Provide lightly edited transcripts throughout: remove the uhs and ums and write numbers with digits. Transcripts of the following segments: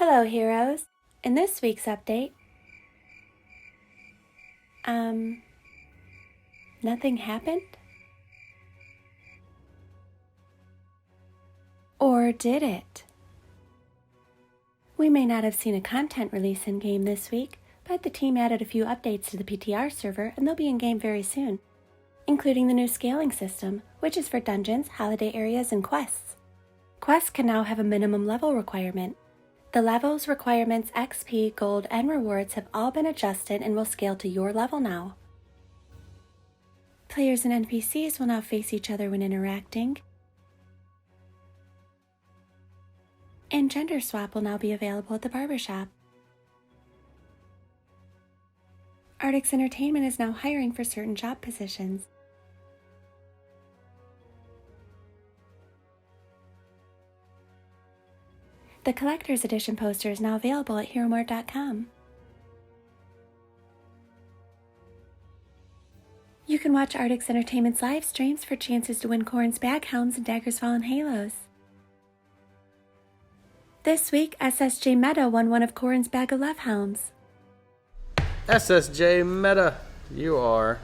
Hello, heroes. In this week's update, nothing happened? Or did it? We may not have seen a content release in-game this week, but the team added a few updates to the PTR server and they'll be in-game very soon, including the new scaling system, which is for dungeons, holiday areas, and quests. Quests can now have a minimum level requirement. The levels, requirements, XP, gold, and rewards have all been adjusted and will scale to your level now. Players and NPCs will now face each other when interacting. And gender swap will now be available at the barbershop. Artix Entertainment is now hiring for certain job positions. The Collector's Edition poster is now available at HeroMart.com. You can watch Artix Entertainment's live streams for chances to win Corrin's Bag Helms and Daggers Fallen Halos. This week, SSJ Meta won one of Corrin's Bag of Love Helms. SSJ Meta, you are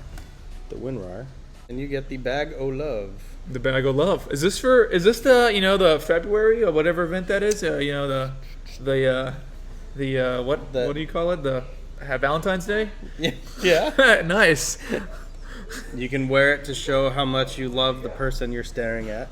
the winner, and you get the Bag o' Love. The Bag of Love. Is this the the February or whatever event that is? What do you call it? The Valentine's Day? Yeah. Nice. You can wear it to show how much you love the person you're staring at.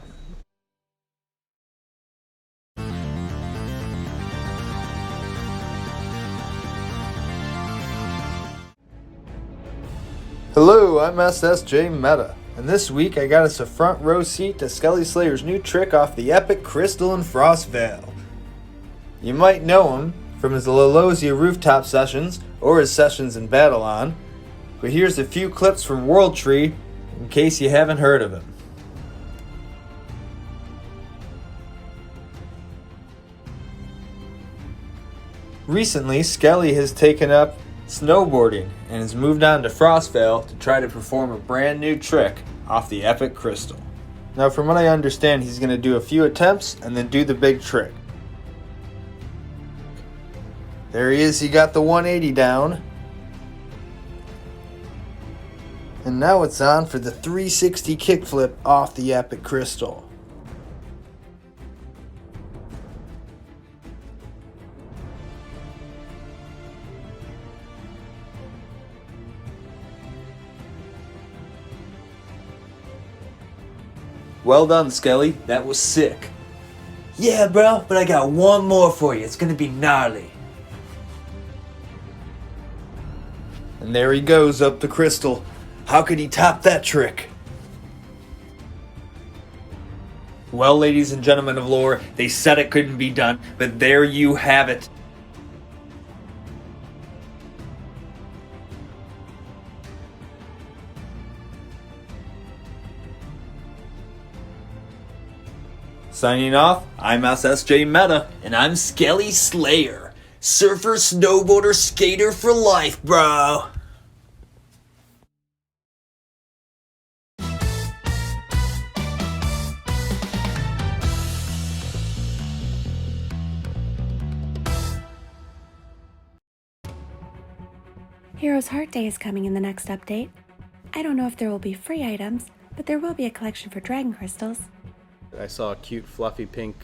Hello, I'm SSJ Meta, and this week I got us a front row seat to Skelly Slayer's new trick off the epic Crystal in Frostvale. You might know him from his Lolosia rooftop sessions or his sessions in Battle-On, but here's a few clips from World Tree in case you haven't heard of him. Recently, Skelly has taken up snowboarding and has moved on to Frostvale to try to perform a brand new trick off the epic Crystal. Now, from what I understand, he's going to do a few attempts and then do the big trick. There he is, he got the 180 down. And now it's on for the 360 kickflip off the epic Crystal. Well done, Skelly. That was sick. Yeah, bro, but I got one more for you. It's gonna be gnarly. And there he goes up the Crystal. How could he top that trick? Well, ladies and gentlemen of lore, they said it couldn't be done, but there you have it. Signing off, I'm SSJ Meta. And I'm Skelly Slayer. Surfer, snowboarder, skater for life, bro. Heroes Heart Day is coming in the next update. I don't know if there will be free items, but there will be a collection for Dragon Crystals. I saw a cute, fluffy pink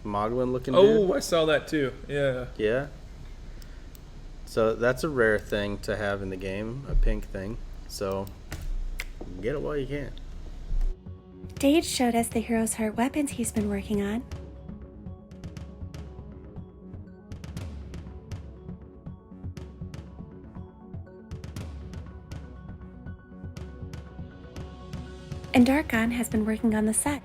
Moglin looking Oh, dude. I saw that too. Yeah. Yeah. So that's a rare thing to have in the game, a pink thing. So get it while you can. Dade showed us the Heroes Heart weapons he's been working on. And Darkon has been working on the set.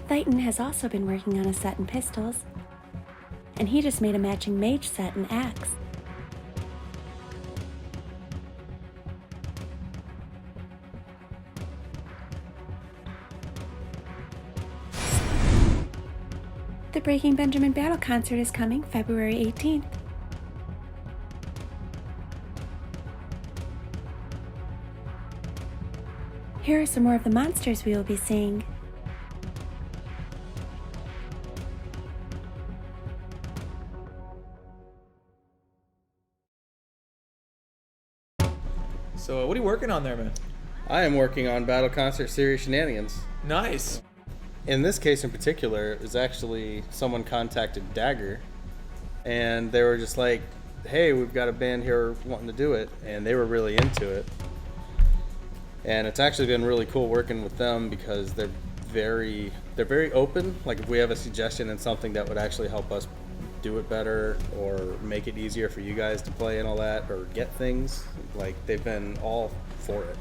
Titan has also been working on a set in pistols, and he just made a matching mage set in axe. The Breaking Benjamin Battle Concert is coming February 18th. Here are some more of the monsters we will be seeing. So what are you working on there, man? I am working on Battle Concert Series Shenanigans. Nice. In this case in particular, it was actually someone contacted Dagger, and they were just like, hey, we've got a band here wanting to do it, and they were really into it. And it's actually been really cool working with them because they're very open. Like if we have a suggestion and something that would actually help us do it better or make it easier for you guys to play and all that, or get things, like they've been all for it.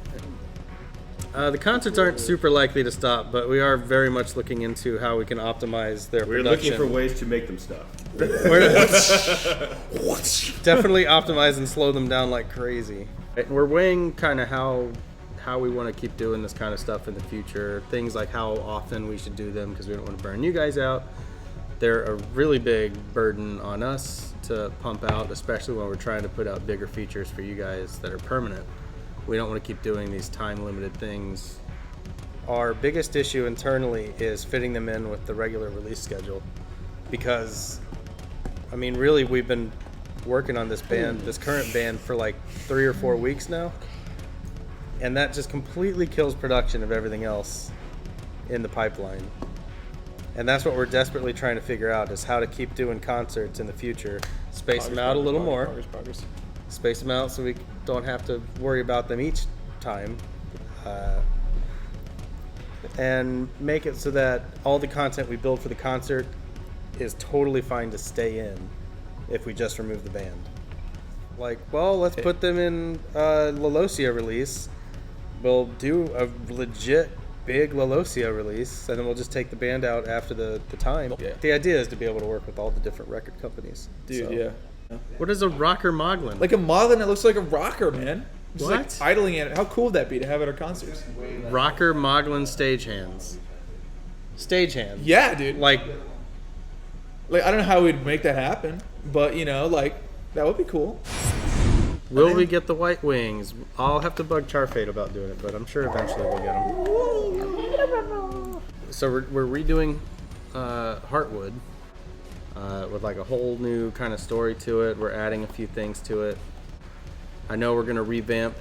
The concerts aren't super likely to stop, but we are very much looking into how we can optimize their We're production. looking for ways to make them stop. We're definitely optimize and slow them down like crazy. We're weighing kind of how we want to keep doing this kind of stuff in the future. Things like how often we should do them because we don't want to burn you guys out. They're a really big burden on us to pump out, especially when we're trying to put out bigger features for you guys that are permanent. We don't want to keep doing these time-limited things. Our biggest issue internally is fitting them in with the regular release schedule because, I mean, really, we've been working on this current band for like 3 or 4 weeks now, and that just completely kills production of everything else in the pipeline. And that's what we're desperately trying to figure out, is how to keep doing concerts in the future, space them out a little more. Space them out so we don't have to worry about them each time, and make it so that all the content we build for the concert is totally fine to stay in if we just remove the band. Like, well, let's put them in La Locia release. We'll do a legit big La Locia release, and then we'll just take the band out after the time. Yeah. The idea is to be able to work with all the different record companies. Dude, So- yeah. What is a rocker moglin? Like a Moglin that looks like a rocker, man. Just What? like idling it. How cool would that be to have at our concerts? Rocker moglin stagehands. Stagehands. Yeah, dude. Like, Like I don't know how we'd make that happen, but you know, like that would be cool. will we get the white wings? I'll have to bug Charfade about doing it, but I'm sure eventually we'll get them. So we're redoing Heartwood with like a whole new kind of story to it. We're adding a few things to it. I know we're going to revamp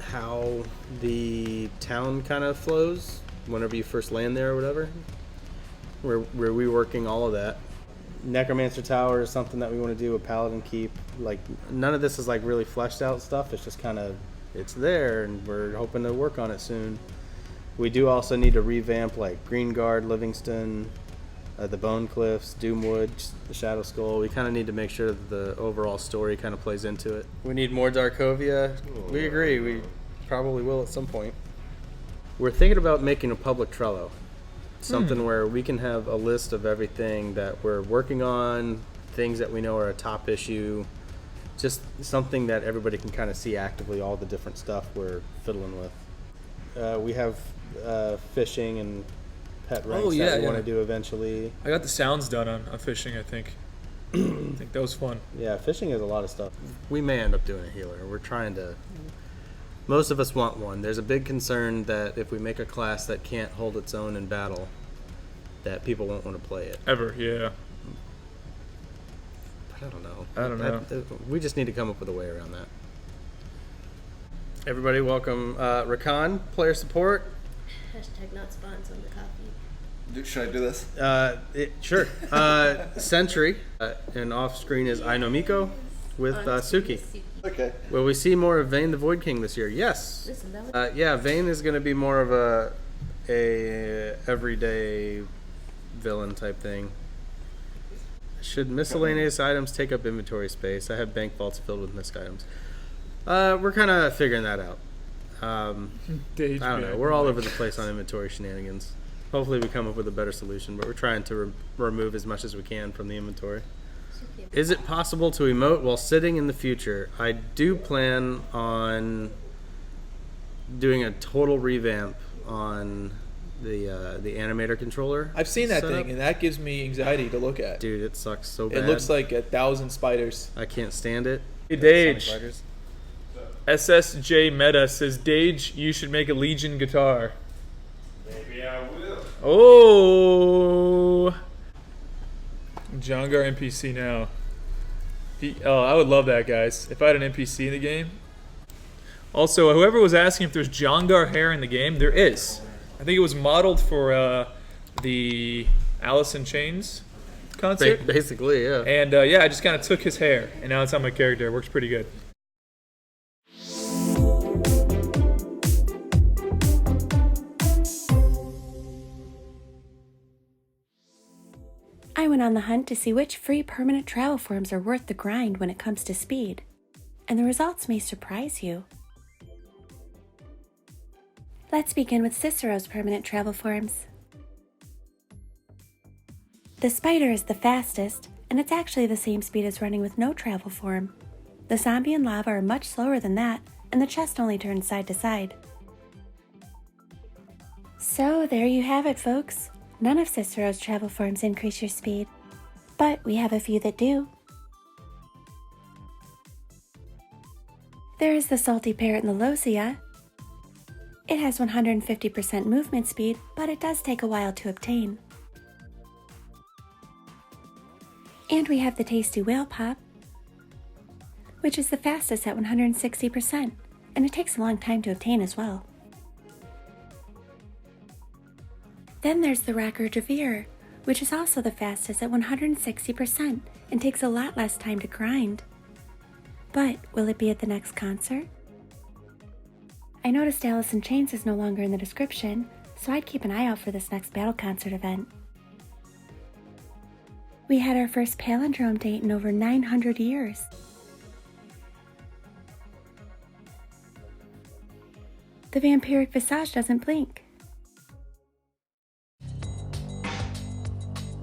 how the town kind of flows whenever you first land there or whatever. We're reworking all of that. Necromancer Tower is something that we want to do, a Paladin Keep. Like, none of this is like really fleshed out stuff. It's just kind of, it's there, and we're hoping to work on it soon. We do also need to revamp like Green Guard, Livingston, the Bone Cliffs, Doomwood, the Shadow Skull. We kind of need to make sure that the overall story kind of plays into it. We need more Darkovia. We agree. We probably will at some point. We're thinking about making a public Trello. Something where we can have a list of everything that we're working on, things that we know are a top issue, just something that everybody can kind of see actively, all the different stuff we're fiddling with. We have fishing and pet ranks that we want to do eventually. I got the sounds done on fishing, I think. I think that was fun. Yeah, fishing is a lot of stuff. We may end up doing a healer. We're trying to... Most of us want one. There's a big concern that if we make a class that can't hold its own in battle, that people won't want to play it. Ever, yeah. But I don't know. I don't know. We just need to come up with a way around that. Everybody welcome Rakan, player support. Hashtag not spawns on the coffee. Should I do this? Sure. Sentry, and off screen is Ainomiko with Suki. Okay. Will we see more of Vayne the Void King this year? Yes. Listen, that was Yeah, Vayne is going to be more of a everyday villain type thing. Should miscellaneous items take up inventory space? I have bank vaults filled with misc items. We're kind of figuring that out. I don't know. We're all over the place on inventory shenanigans. Hopefully we come up with a better solution, but we're trying to remove as much as we can from the inventory. Is it possible to emote while sitting in the future? I do plan on doing a total revamp on the animator controller. I've seen that setup. thing, and that gives me anxiety to look at. Dude, it sucks so bad. It looks like 1,000 spiders. I can't stand it. Hey, Dage. Spiders. SSJ Meta says, Dage, you should make a Legion guitar. Maybe I will. Oh. Jongar NPC now. I would love that, guys. If I had an NPC in the game. Also, whoever was asking if there's Jongar hair in the game, there is. I think it was modeled for the Alice in Chains concert. Basically, yeah. And yeah, I just kind of took his hair, and now it's on my character. It works pretty good. I went on the hunt to see which free permanent travel forms are worth the grind when it comes to speed, and the results may surprise you. Let's begin with Cicero's permanent travel forms. The Spider is the fastest, and it's actually the same speed as running with no travel form. The Zombie and Lava are much slower than that, and the chest only turns side to side. So there you have it, folks. None of Cicero's travel forms increase your speed, but we have a few that do. There is the Salty Parrot and the Losia. It has 150% movement speed, but it does take a while to obtain. And we have the Tasty Whale Pop, which is the fastest at 160%, and it takes a long time to obtain as well. Then there's the Rocker Javir, which is also the fastest at 160% and takes a lot less time to grind. But will it be at the next concert? I noticed Alice in Chains is no longer in the description, so I'd keep an eye out for this next battle concert event. We had our first palindrome date in over 900 years. The vampiric visage doesn't blink.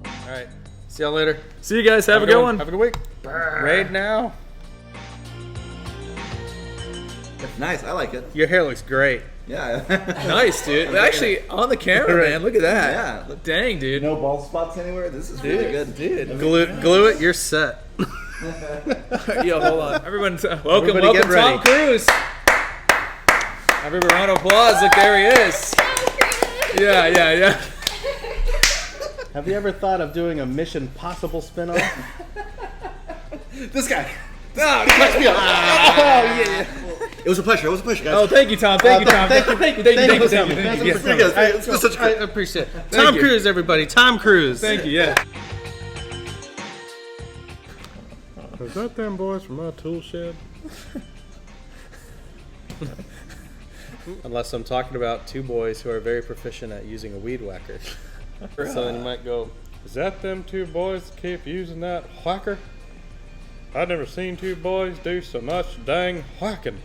All right. See y'all later. See you guys. Have a good one. Have a good week. Raid now. Nice, I like it. Your hair looks great. Yeah. Nice, dude. Actually, on the camera, man. Look at that. Yeah. Look, Dang, dude. no bald spots anywhere. This is really good. Dude. Glue it. You're set. Yo, hold on. Everyone, welcome get ready. Tom Cruise. Everybody, round of applause. Look, there he is. Yeah. Have you ever thought of doing a Mission Possible spinoff? This guy. Oh, Catch me up. Oh, yeah. It was a pleasure. It was a pleasure, guys. Oh, thank you, Tom. Thank you, Tom. Thank you. Thank you. Yes. This was such a I great. appreciate it. Tom you. Cruise, everybody. Tom Cruise. Thank you, yeah. Is that them boys from my tool shed? Unless I'm talking about two boys who are very proficient at using a weed whacker. So then you might go, Is that them two boys that keep using that whacker? I've never seen two boys do so much dang whacking.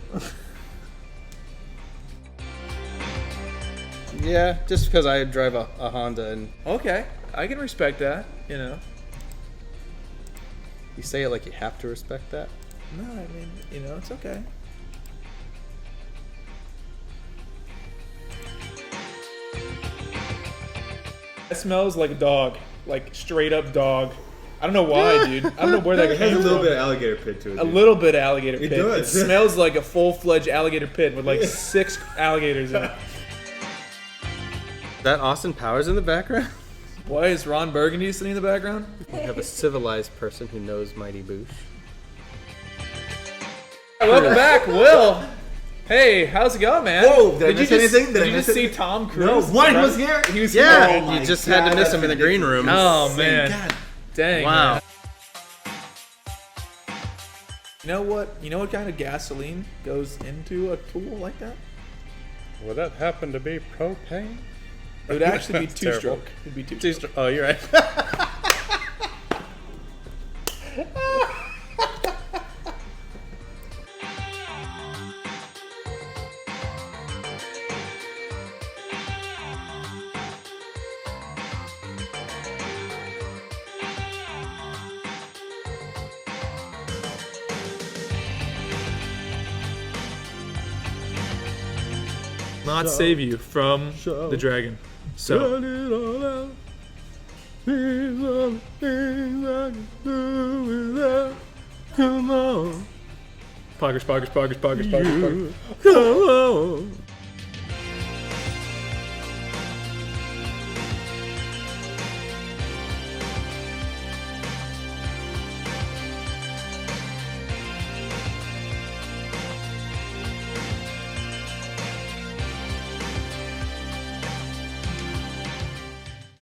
yeah, just because I drive a Honda and Okay, I can respect that, you know. you say it like you have to respect that. No, I mean, you know, it's okay. It smells like a dog, like straight up dog. I don't know why, dude. I don't know where that It has came a little from. bit of alligator pit to it. A dude. little bit of alligator pit. does. It smells like a full-fledged alligator pit with like 6 alligators in it. That Austin Powers in the background? Why is Ron Burgundy sitting in the background? We have a civilized person who knows Mighty Boosh. Welcome back, Will. Hey, how's it going, man? Whoa, did I you miss just, anything? Did I Did you miss just see anything? Tom Cruise? No, one was here. He was Yeah, here. Oh you my just had to God, miss that's him in the green room. Oh, man. God. Dang. Wow. Man. You know what? You know what kind of gasoline goes into a tool like that? Would that happen to be propane? It would actually be That's terrible. two-stroke. It'd be two-stroke. Oh, you're right. Not save you from the dragon. So, Come on. Poggers, poggers, poggers, poggers, poggers, poggers.